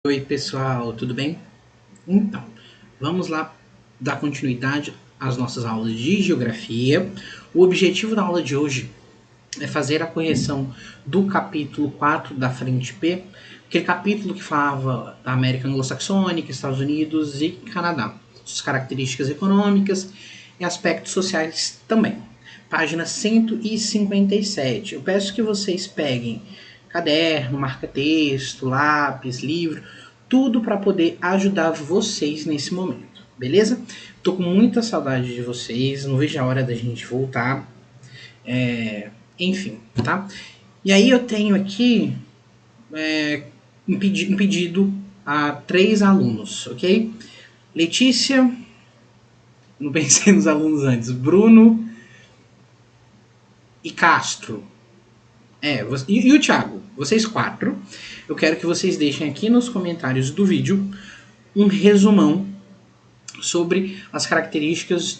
Oi pessoal, tudo bem? Então, vamos lá dar continuidade às nossas aulas de geografia. O objetivo da aula de hoje é fazer a correção do capítulo 4 da frente P, aquele capítulo que falava da América Anglo-Saxônica, Estados Unidos e Canadá, suas características econômicas e aspectos sociais também. Página 157. Eu peço que vocês peguem caderno, marca-texto, lápis, livro, tudo para poder ajudar vocês nesse momento, beleza? Tô com muita saudade de vocês, não vejo a hora da gente voltar. Enfim, tá? E aí eu tenho aqui um pedido a 3 alunos, ok? Letícia, não pensei nos alunos antes, Bruno e Castro. E o Thiago, vocês 4, eu quero que vocês deixem aqui nos comentários do vídeo um resumão sobre as características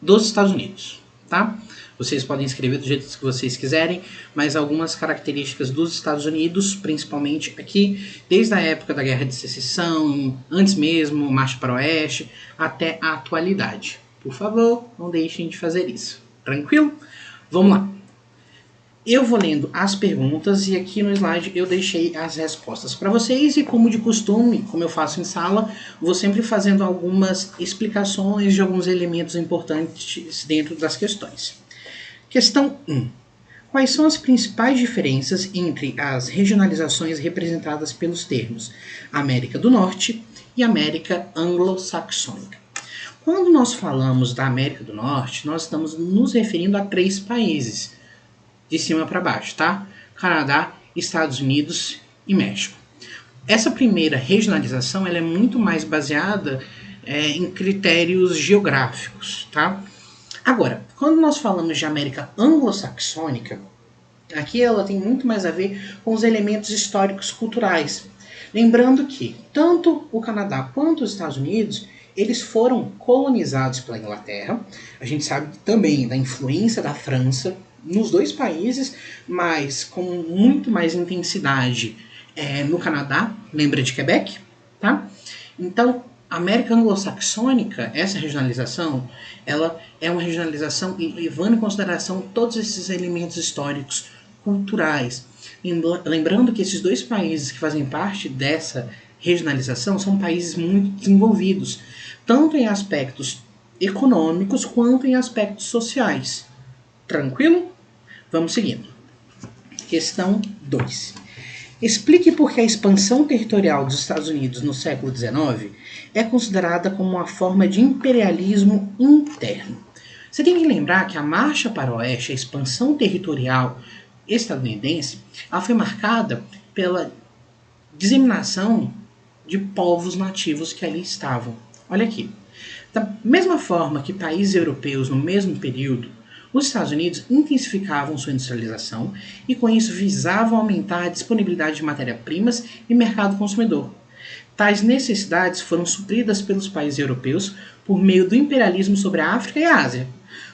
dos Estados Unidos, tá? Vocês podem escrever do jeito que vocês quiserem, mas algumas características dos Estados Unidos, principalmente aqui, desde a época da Guerra de Secessão, antes mesmo, Marcha para o Oeste, até a atualidade. Por favor, não deixem de fazer isso. Tranquilo? Vamos lá. Eu vou lendo as perguntas e aqui no slide eu deixei as respostas para vocês e, como de costume, como eu faço em sala, vou sempre fazendo algumas explicações de alguns elementos importantes dentro das questões. Questão 1. Quais são as principais diferenças entre as regionalizações representadas pelos termos América do Norte e América Anglo-Saxônica? Quando nós falamos da América do Norte, nós estamos nos referindo a 3 países, de cima para baixo, tá? Canadá, Estados Unidos e México. Essa primeira regionalização ela é muito mais baseada em critérios geográficos, tá? Agora, quando nós falamos de América anglo-saxônica, aqui ela tem muito mais a ver com os elementos históricos culturais. Lembrando que tanto o Canadá quanto os Estados Unidos eles foram colonizados pela Inglaterra. A gente sabe também da influência da França nos 2 países, mas com muito mais intensidade no Canadá, lembra de Quebec, tá? Então, a América Anglo-Saxônica, essa regionalização, ela é uma regionalização levando em consideração todos esses elementos históricos, culturais. Lembrando que esses 2 países que fazem parte dessa regionalização são países muito desenvolvidos, tanto em aspectos econômicos quanto em aspectos sociais. Tranquilo? Vamos seguindo. Questão 2. Explique por que a expansão territorial dos Estados Unidos no século XIX é considerada como uma forma de imperialismo interno. Você tem que lembrar que a marcha para o oeste, a expansão territorial estadunidense, ela foi marcada pela disseminação de povos nativos que ali estavam. Olha aqui. Da mesma forma que países europeus no mesmo período, os Estados Unidos intensificavam sua industrialização e com isso visavam aumentar a disponibilidade de matéria-primas e mercado consumidor. Tais necessidades foram supridas pelos países europeus por meio do imperialismo sobre a África e a Ásia.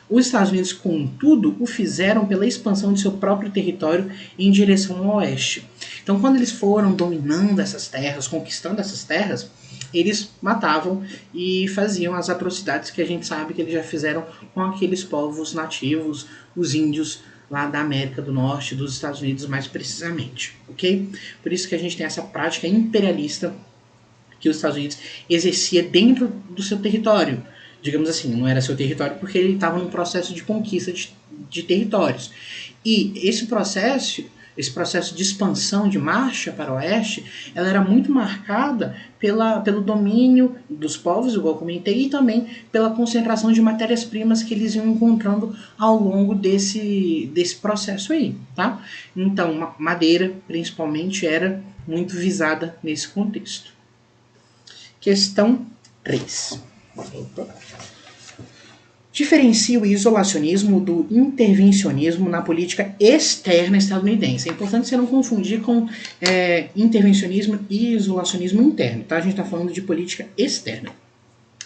Os Estados Unidos, contudo, o fizeram pela expansão de seu próprio território em direção ao oeste. Então, quando eles foram dominando essas terras, conquistando essas terras, eles matavam e faziam as atrocidades que a gente sabe que eles já fizeram com aqueles povos nativos, os índios lá da América do Norte, dos Estados Unidos mais precisamente, ok? Por isso que a gente tem essa prática imperialista que os Estados Unidos exercia dentro do seu território. Digamos assim, não era seu território porque ele estava num processo de conquista de territórios. E esse processo de expansão, de marcha para o oeste, ela era muito marcada pelo domínio dos povos, igual eu comentei, e também pela concentração de matérias-primas que eles iam encontrando ao longo desse processo aí, tá? Então, madeira, principalmente, era muito visada nesse contexto. Questão 3. Diferencia o isolacionismo do intervencionismo na política externa estadunidense. É importante você não confundir com intervencionismo e isolacionismo interno, tá? A gente está falando de política externa.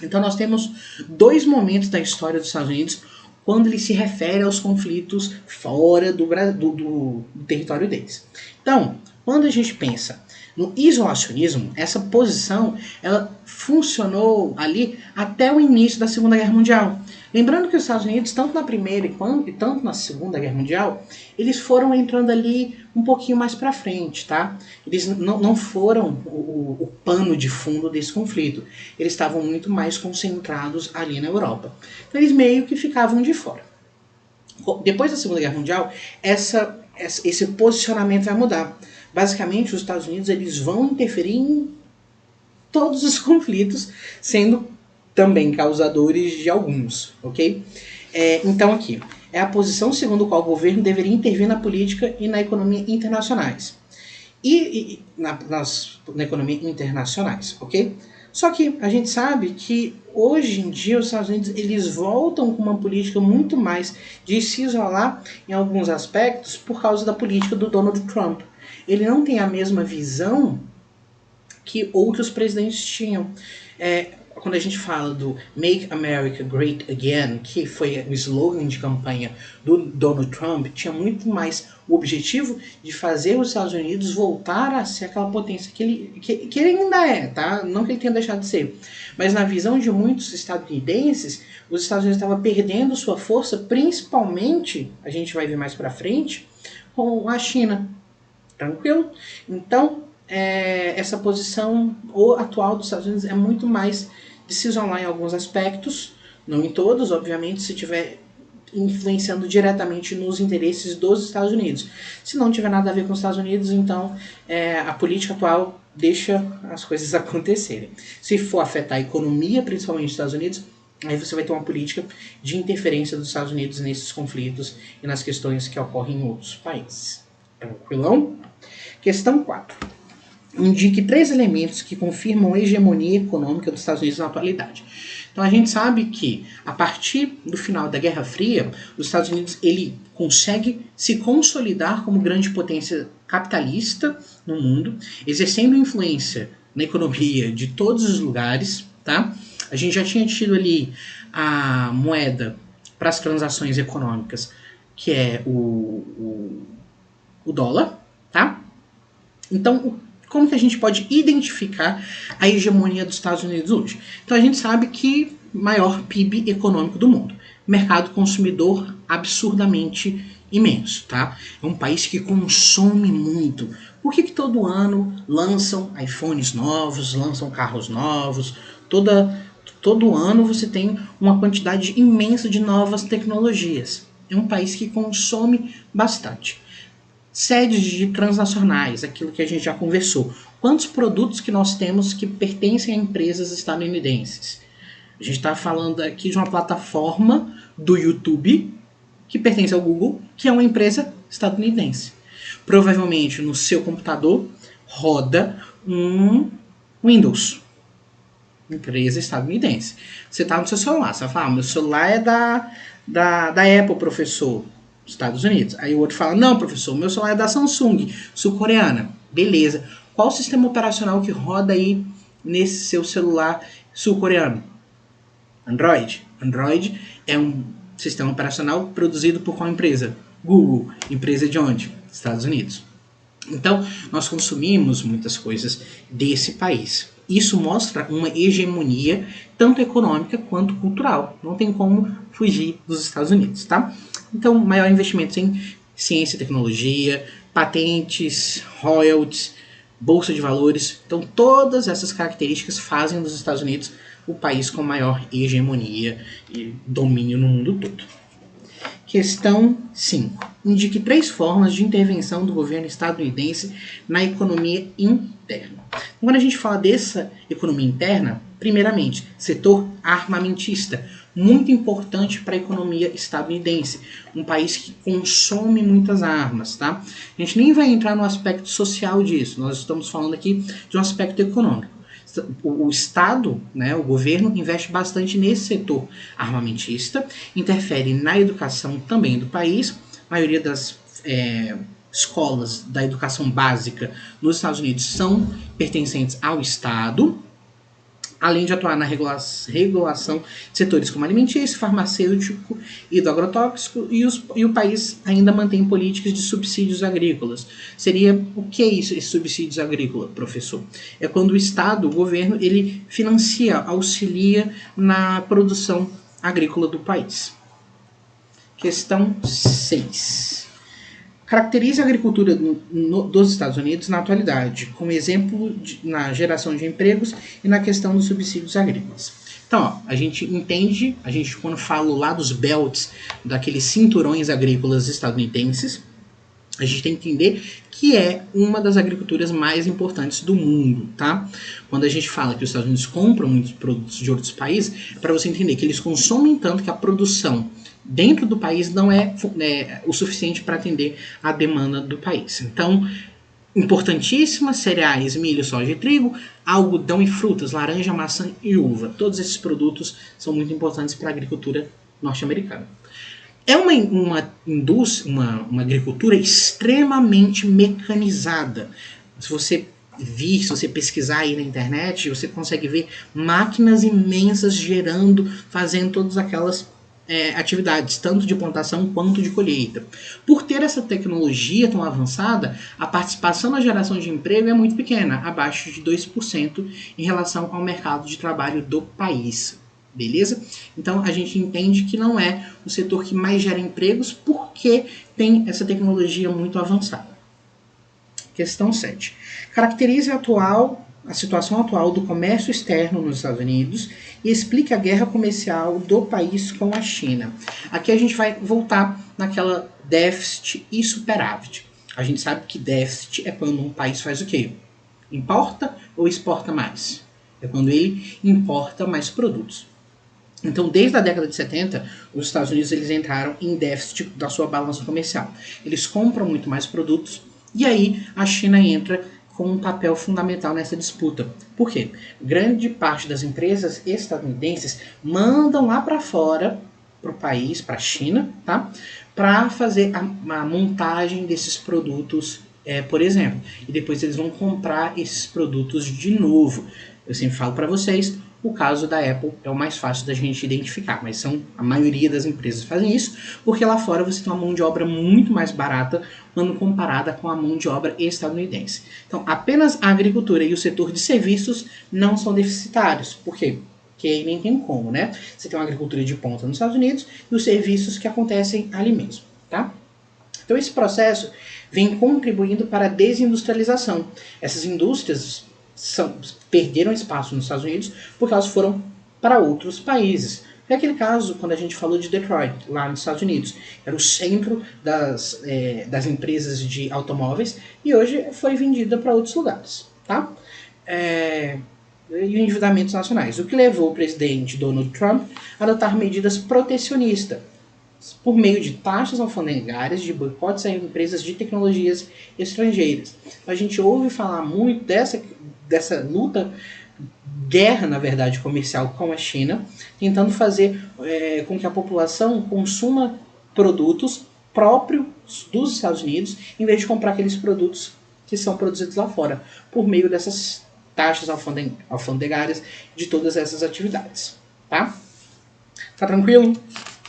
Então nós temos 2 momentos da história dos Estados Unidos quando ele se refere aos conflitos fora do território deles. Então, quando a gente pensa No isolacionismo, essa posição ela funcionou ali até o início da Segunda Guerra Mundial. Lembrando que os Estados Unidos, tanto na Primeira e tanto na Segunda Guerra Mundial, eles foram entrando ali um pouquinho mais para frente, tá? Eles não foram o pano de fundo desse conflito. Eles estavam muito mais concentrados ali na Europa. Então eles meio que ficavam de fora. Depois da Segunda Guerra Mundial, esse posicionamento vai mudar. Basicamente, os Estados Unidos eles vão interferir em todos os conflitos, sendo também causadores de alguns, ok? Então aqui, é a posição segundo a qual o governo deveria intervir na política e na economia internacionais. Na economia internacionais, ok? Só que a gente sabe que hoje em dia os Estados Unidos eles voltam com uma política muito mais de se isolar em alguns aspectos por causa da política do Donald Trump. Ele não tem a mesma visão que outros presidentes tinham. Quando a gente fala do Make America Great Again, que foi o slogan de campanha do Donald Trump, tinha muito mais o objetivo de fazer os Estados Unidos voltar a ser aquela potência que ele ainda é, tá? Não que ele tenha deixado de ser. Mas na visão de muitos estadunidenses, os Estados Unidos estavam perdendo sua força, principalmente, a gente vai ver mais pra frente, com a China. Tranquilo? Então, essa posição atual dos Estados Unidos é muito mais de se isolar em alguns aspectos, não em todos, obviamente, se estiver influenciando diretamente nos interesses dos Estados Unidos. Se não tiver nada a ver com os Estados Unidos, então a política atual deixa as coisas acontecerem. Se for afetar a economia, principalmente dos Estados Unidos, aí você vai ter uma política de interferência dos Estados Unidos nesses conflitos e nas questões que ocorrem em outros países. Tranquilão? Questão 4. Indique 3 elementos que confirmam a hegemonia econômica dos Estados Unidos na atualidade. Então a gente sabe que a partir do final da Guerra Fria, os Estados Unidos ele consegue se consolidar como grande potência capitalista no mundo, exercendo influência na economia de todos os lugares, tá? A gente já tinha tido ali a moeda para as transações econômicas, que é o dólar, tá? Então, como que a gente pode identificar a hegemonia dos Estados Unidos hoje? Então a gente sabe que maior PIB econômico do mundo. Mercado consumidor absurdamente imenso, tá? É um país que consome muito. Por que todo ano lançam iPhones novos, lançam carros novos? Todo ano você tem uma quantidade imensa de novas tecnologias. É um país que consome bastante. Sedes de transnacionais, aquilo que a gente já conversou. Quantos produtos que nós temos que pertencem a empresas estadunidenses? A gente está falando aqui de uma plataforma do YouTube que pertence ao Google, que é uma empresa estadunidense. Provavelmente no seu computador roda um Windows, empresa estadunidense. Você está no seu celular, você vai falar, meu celular é da Apple, professor. Estados Unidos. Aí o outro fala, não, professor, meu celular é da Samsung, sul-coreana. Beleza. Qual o sistema operacional que roda aí nesse seu celular sul-coreano? Android. Android é um sistema operacional produzido por qual empresa? Google. Empresa de onde? Estados Unidos. Então, nós consumimos muitas coisas desse país. Isso mostra uma hegemonia tanto econômica quanto cultural. Não tem como fugir dos Estados Unidos, tá? Então, maior investimento em ciência e tecnologia, patentes, royalties, bolsa de valores. Então, todas essas características fazem dos Estados Unidos o país com maior hegemonia e domínio no mundo todo. Questão 5. Indique 3 formas de intervenção do governo estadunidense na economia interna. Quando a gente fala dessa economia interna, primeiramente, setor armamentista, muito importante para a economia estadunidense, um país que consome muitas armas, tá? A gente nem vai entrar no aspecto social disso, nós estamos falando aqui de um aspecto econômico. O Estado, né, o governo, investe bastante nesse setor armamentista, interfere na educação também do país, a maioria das escolas da educação básica nos Estados Unidos são pertencentes ao Estado. além de atuar na regulação de setores como alimentício, farmacêutico e do agrotóxico, e o país ainda mantém políticas de subsídios agrícolas. Seria o que é isso, esses subsídios agrícolas, professor? É quando o Estado, o governo, ele financia, auxilia na produção agrícola do país. Questão 6. Caracteriza a agricultura dos Estados Unidos na atualidade, como exemplo na geração de empregos e na questão dos subsídios agrícolas. Então, a gente entende, quando fala lá dos belts, daqueles cinturões agrícolas estadunidenses, a gente tem que entender que é uma das agriculturas mais importantes do mundo, tá? Quando a gente fala que os Estados Unidos compram muitos produtos de outros países, é para você entender que eles consomem tanto que a produção dentro do país não é o suficiente para atender a demanda do país. Então, importantíssimas, cereais, milho, soja e trigo, algodão e frutas, laranja, maçã e uva. Todos esses produtos são muito importantes para a agricultura norte-americana. É uma indústria, uma agricultura extremamente mecanizada. Se você pesquisar aí na internet, você consegue ver máquinas imensas gerando, fazendo todas aquelas atividades, tanto de plantação quanto de colheita. Por ter essa tecnologia tão avançada, a participação na geração de emprego é muito pequena, abaixo de 2% em relação ao mercado de trabalho do país. Beleza? Então a gente entende que não é o setor que mais gera empregos porque tem essa tecnologia muito avançada. Questão 7. Caracterize a situação atual do comércio externo nos Estados Unidos e explique a guerra comercial do país com a China. Aqui a gente vai voltar naquela déficit e superávit. A gente sabe que déficit é quando um país faz o quê? Importa ou exporta mais? É quando ele importa mais produtos. Então, desde a década de 70, os Estados Unidos eles entraram em déficit da sua balança comercial. Eles compram muito mais produtos e aí a China entra com um papel fundamental nessa disputa. Por quê? Grande parte das empresas estadunidenses mandam lá para fora, para o país, para a China, tá? Para fazer a montagem desses produtos, por exemplo. E depois eles vão comprar esses produtos de novo. Eu sempre falo para vocês, o caso da Apple é o mais fácil da gente identificar, mas a maioria das empresas fazem isso, porque lá fora você tem uma mão de obra muito mais barata quando comparada com a mão de obra estadunidense. Então, apenas a agricultura e o setor de serviços não são deficitários. Por quê? Porque aí nem tem como, né? Você tem uma agricultura de ponta nos Estados Unidos e os serviços que acontecem ali mesmo, tá? Então, esse processo vem contribuindo para a desindustrialização. Essas indústrias perderam espaço nos Estados Unidos porque elas foram para outros países. É aquele caso quando a gente falou de Detroit, lá nos Estados Unidos. Era o centro das empresas de automóveis e hoje foi vendida para outros lugares. Tá? E endividamentos nacionais. O que levou o presidente Donald Trump a adotar medidas protecionistas por meio de taxas alfandegárias, de boicotes a empresas de tecnologias estrangeiras. A gente ouve falar muito dessa luta, guerra, na verdade, comercial com a China, tentando fazer com que a população consuma produtos próprios dos Estados Unidos, em vez de comprar aqueles produtos que são produzidos lá fora, por meio dessas taxas alfandegárias de todas essas atividades. Tá? Tá tranquilo?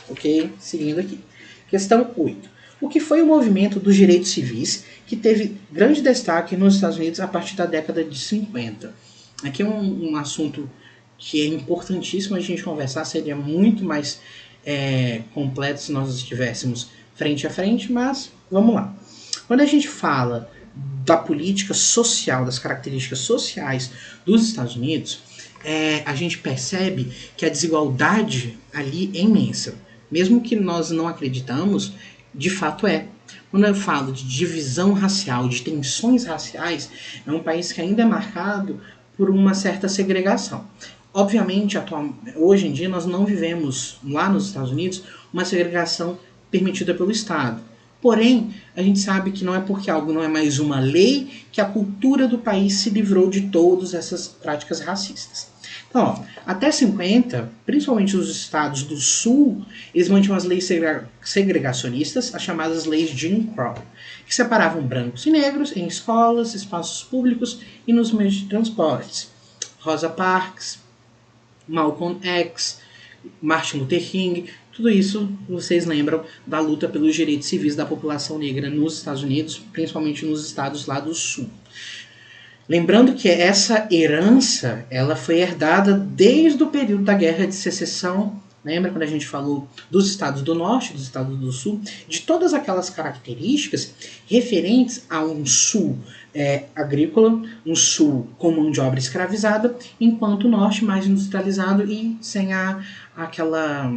Ok, seguindo aqui. Questão 8. O que foi o movimento dos direitos civis que teve grande destaque nos Estados Unidos a partir da década de 50? Aqui é um assunto que é importantíssimo a gente conversar, seria muito mais completo se nós estivéssemos frente a frente, mas vamos lá. Quando a gente fala da política social, das características sociais dos Estados Unidos, a gente percebe que a desigualdade ali é imensa. Mesmo que nós não acreditamos, de fato é. Quando eu falo de divisão racial, de tensões raciais, é um país que ainda é marcado por uma certa segregação. Obviamente, hoje em dia, nós não vivemos lá nos Estados Unidos uma segregação permitida pelo Estado. Porém, a gente sabe que não é porque algo não é mais uma lei que a cultura do país se livrou de todas essas práticas racistas. Então, ó, até 50, principalmente os estados do sul, eles mantinham as leis segregacionistas, as chamadas leis Jim Crow, que separavam brancos e negros em escolas, espaços públicos e nos meios de transportes. Rosa Parks, Malcolm X, Martin Luther King, tudo isso vocês lembram da luta pelos direitos civis da população negra nos Estados Unidos, principalmente nos estados lá do sul. Lembrando que essa herança ela foi herdada desde o período da Guerra de Secessão. Lembra quando a gente falou dos estados do norte, dos estados do sul, de todas aquelas características referentes a um sul agrícola, um sul com mão de obra escravizada, enquanto o norte mais industrializado e sem aquela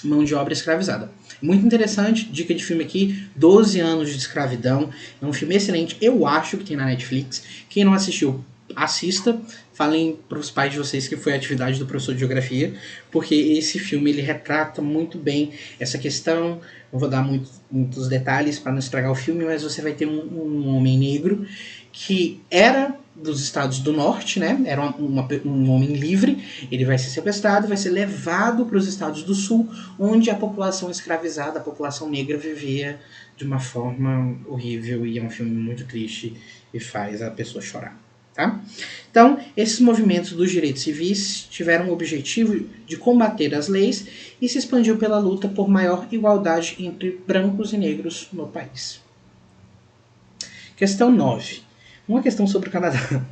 mão de obra escravizada. Muito interessante, dica de filme aqui, 12 anos de escravidão, é um filme excelente, eu acho que tem na Netflix, quem não assistiu, assista, falem para os pais de vocês que foi a atividade do professor de geografia, porque esse filme ele retrata muito bem essa questão, não vou dar muitos detalhes para não estragar o filme, mas você vai ter um homem negro que era dos estados do norte, né? Era um homem livre, ele vai ser sequestrado, vai ser levado para os estados do sul, onde a população escravizada, a população negra vivia de uma forma horrível, e é um filme muito triste e faz a pessoa chorar. Tá? Então, esses movimentos dos direitos civis tiveram o objetivo de combater as leis e se expandiu pela luta por maior igualdade entre brancos e negros no país. Questão 9. Uma questão sobre o Canadá.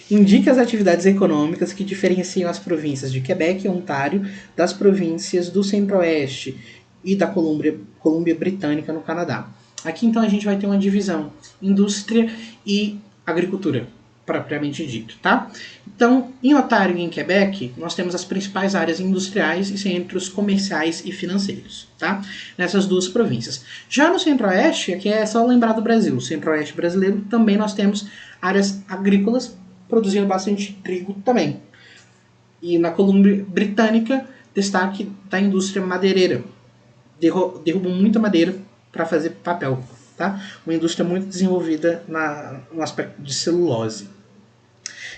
Indique as atividades econômicas que diferenciam as províncias de Quebec e Ontário das províncias do Centro-Oeste e da Colômbia Britânica no Canadá. Aqui então a gente vai ter uma divisão: indústria e agricultura, propriamente dito, tá? Então, em Ontário e em Quebec, nós temos as principais áreas industriais e centros comerciais e financeiros, tá? Nessas duas províncias. Já no Centro-Oeste, aqui é só lembrar do Brasil, o Centro-Oeste brasileiro, também nós temos áreas agrícolas, produzindo bastante trigo também. E na Colômbia Britânica, destaque da indústria madeireira. Derrubam muita madeira para fazer papel, tá? Uma indústria muito desenvolvida no aspecto de celulose.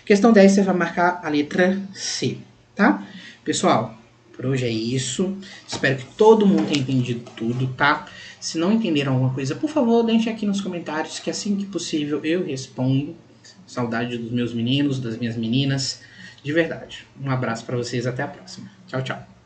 Questão 10, você vai marcar a letra C, tá? Pessoal, por hoje é isso. Espero que todo mundo tenha entendido tudo, tá? Se não entenderam alguma coisa, por favor, deixem aqui nos comentários, que assim que possível eu respondo. Saudade dos meus meninos, das minhas meninas. De verdade. Um abraço para vocês, até a próxima. Tchau, tchau.